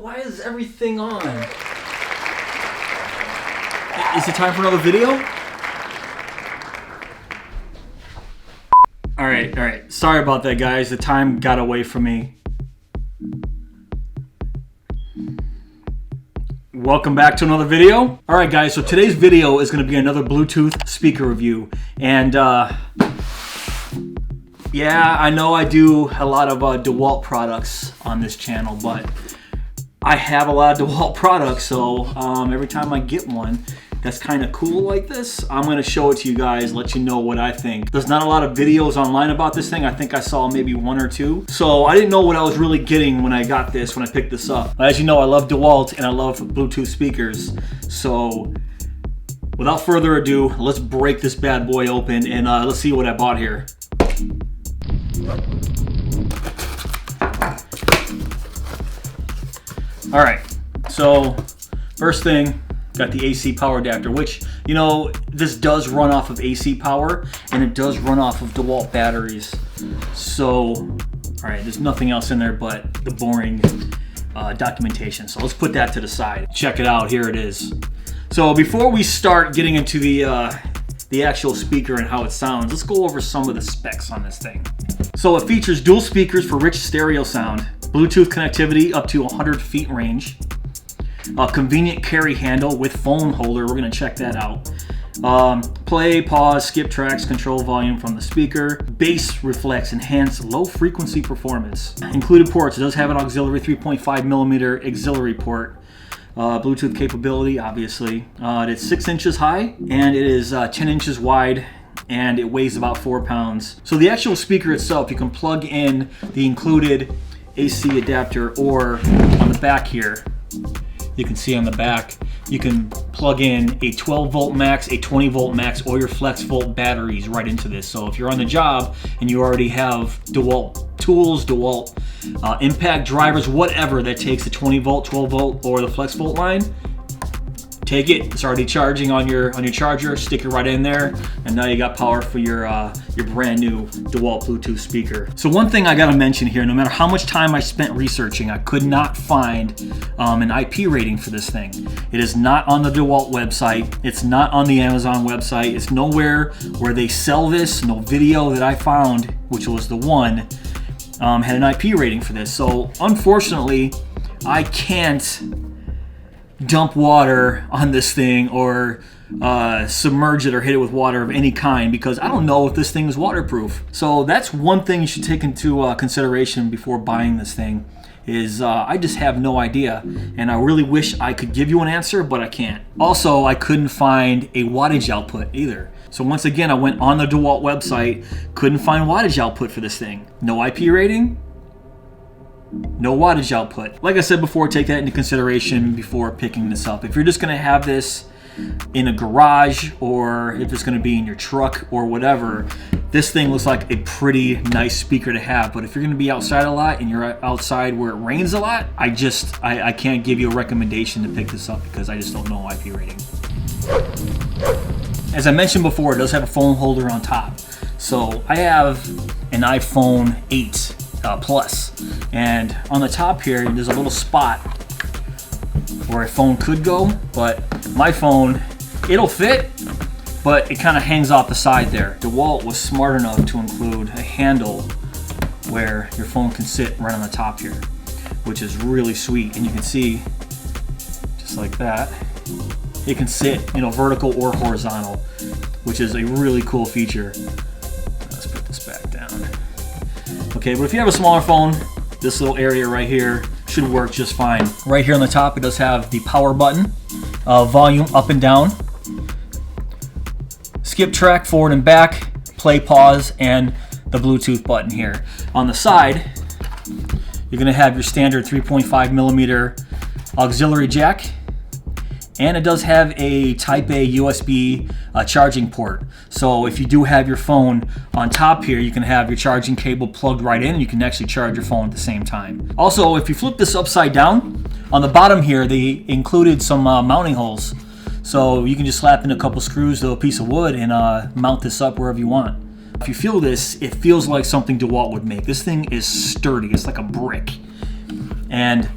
why is everything on? Is it time for another video? All right. Sorry about that, guys. The time got away from me. Welcome back to another video. All right, guys, so today's video is going to be another Bluetooth speaker review. And yeah, I know I do a lot of Dewalt products on this channel, but I have a lot of Dewalt products, so every time I get one that's kind of cool like this, I'm going to show it to you guys, let you know what I think. There's not a lot of videos online about this thing. I think I saw maybe one or two. So I didn't know what I was really getting when I got this, when I picked this up. As you know, I love Dewalt and I love Bluetooth speakers. So without further ado, let's break this bad boy open and let's see what I bought here. All right, so first thing, got the AC power adapter, which, you know, this does run off of AC power and it does run off of Dewalt batteries. So, all right, there's nothing else in there but the boring documentation. So let's put that to the side. Check it out, here it is. So before we start getting into the actual speaker and how it sounds, let's go over some of the specs on this thing. So it features dual speakers for rich stereo sound, Bluetooth connectivity up to 100 feet range, a convenient carry handle with phone holder, we're going to check that out, play, pause, skip tracks, control volume from the speaker, bass reflects, enhanced low frequency performance. Included ports, it does have an auxiliary 3.5 millimeter auxiliary port, Bluetooth capability, obviously. It's 6 inches high and it is 10 inches wide and it weighs about 4 pounds. So the actual speaker itself, you can plug in the included AC adapter, or on the back here, you can see on the back, you can plug in a 12 volt max, a 20 volt max, or your FLEXVOLT batteries right into this. So if you're on the job and you already have Dewalt tools, Dewalt impact drivers, whatever that takes the 20 volt, 12 volt, or the FLEXVOLT line, take it. It's already charging on your charger. Stick it right in there, and now you got power for your brand new Dewalt Bluetooth speaker. So one thing I gotta mention here: no matter how much time I spent researching, I could not find an IP rating for this thing. It is not on the Dewalt website. It's not on the Amazon website. It's nowhere where they sell this. No video that I found, which was the one, had an IP rating for this. So unfortunately, I can't dump water on this thing or submerge it or hit it with water of any kind, because I don't know if this thing is waterproof. So that's one thing you should take into consideration before buying this thing, is I just have no idea, and I really wish I could give you an answer, but I can't. Also, I couldn't find a wattage output either. So once again, I went on the Dewalt website, couldn't find wattage output for this thing. No IP rating, no wattage output. Like I said before, take that into consideration before picking this up. If you're just gonna have this in a garage, or if it's gonna be in your truck or whatever, this thing looks like a pretty nice speaker to have. But if you're gonna be outside a lot and you're outside where it rains a lot, I can't give you a recommendation to pick this up, because I just don't know IP rating. As I mentioned before, it does have a phone holder on top. So I have an iPhone 8 Plus, and on the top here there's a little spot where a phone could go, but my phone, it'll fit, but it kind of hangs off the side there. Dewalt was smart enough to include a handle where your phone can sit right on the top here, which is really sweet. And you can see, just like that, it can sit, you know, vertical or horizontal, which is a really cool feature. Let's put this back down. Okay, but if you have a smaller phone, this little area right here should work just fine. Right here on the top, it does have the power button, volume up and down, skip track forward and back, play, pause, and the Bluetooth button here. On the side, you're gonna have your standard 3.5 millimeter auxiliary jack, and it does have a Type A USB charging port. So if you do have your phone on top here, you can have your charging cable plugged right in, and you can actually charge your phone at the same time. Also, if you flip this upside down, on the bottom here, they included some mounting holes. So you can just slap in a couple screws to a piece of wood and mount this up wherever you want. If you feel this, it feels like something Dewalt would make. This thing is sturdy, it's like a brick. And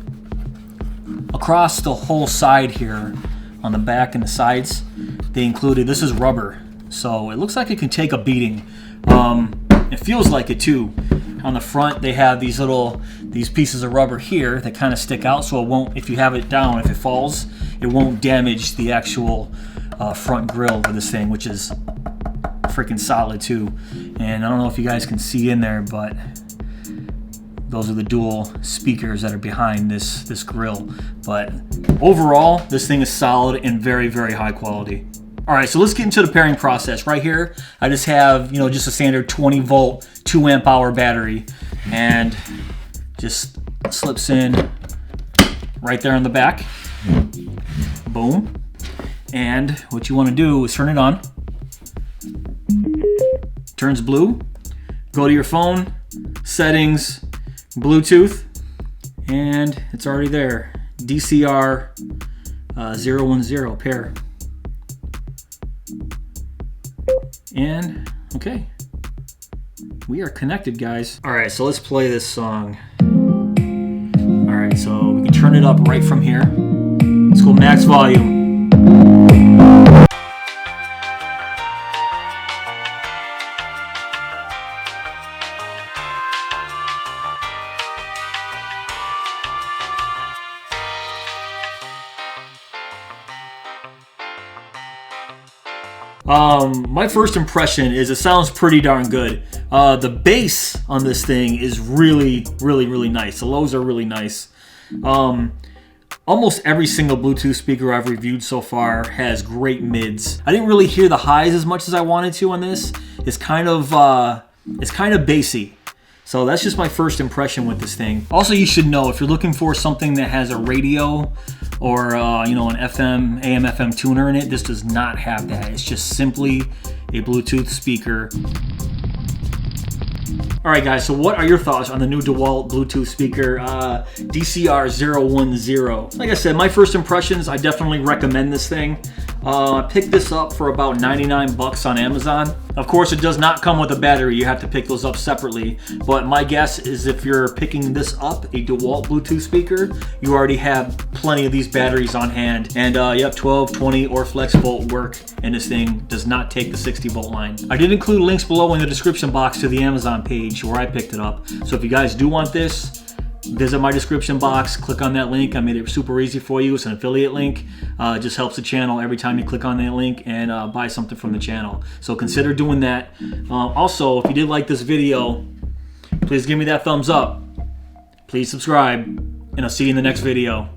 across the whole side here, on the back and the sides, they included, this is rubber, so it looks like it can take a beating. It feels like it too. On the front they have these pieces of rubber here that kind of stick out, so it won't, if you have it down, if it falls, it won't damage the actual front grille of this thing, which is freaking solid too. And I don't know if you guys can see in there, but those are the dual speakers that are behind this grill. But overall, this thing is solid and very, very high quality. All right, so let's get into the pairing process. Right here, I just have, just a standard 20 volt, 2 amp hour battery, and just slips in right there on the back. Boom. And what you want to do is turn it on. Turns blue. Go to your phone, settings, Bluetooth, and it's already there. DCR 010 pair. And okay, we are connected, guys. All right, so let's play this song. All right, so we can turn it up right from here. Let's go max volume. My first impression is it sounds pretty darn good. The bass on this thing is really, really, really nice. The lows are really nice. Almost every single Bluetooth speaker I've reviewed so far has great mids. I didn't really hear the highs as much as I wanted to on this. It's kind of bassy. So that's just my first impression with this thing. Also, you should know, if you're looking for something that has a radio or an FM, AM, FM tuner in it, this does not have that. It's just simply a Bluetooth speaker. All right, guys, so what are your thoughts on the new Dewalt Bluetooth speaker, DCR 010? Like I said, my first impressions, I definitely recommend this thing. I picked this up for about 99 bucks on Amazon. Of course, it does not come with a battery. You have to pick those up separately. But my guess is if you're picking this up, a Dewalt Bluetooth speaker, you already have plenty of these batteries on hand. And yep, 12, 20, or FLEXVOLT work, and this thing does not take the 60 volt line. I did include links below in the description box to the Amazon page where I picked it up. So if you guys do want this, visit my description box, click on that link. I made it super easy for you. It's an affiliate link. It just helps the channel every time you click on that link and buy something from the channel. So consider doing that. Also, if you did like this video, please give me that thumbs up. Please subscribe, and I'll see you in the next video.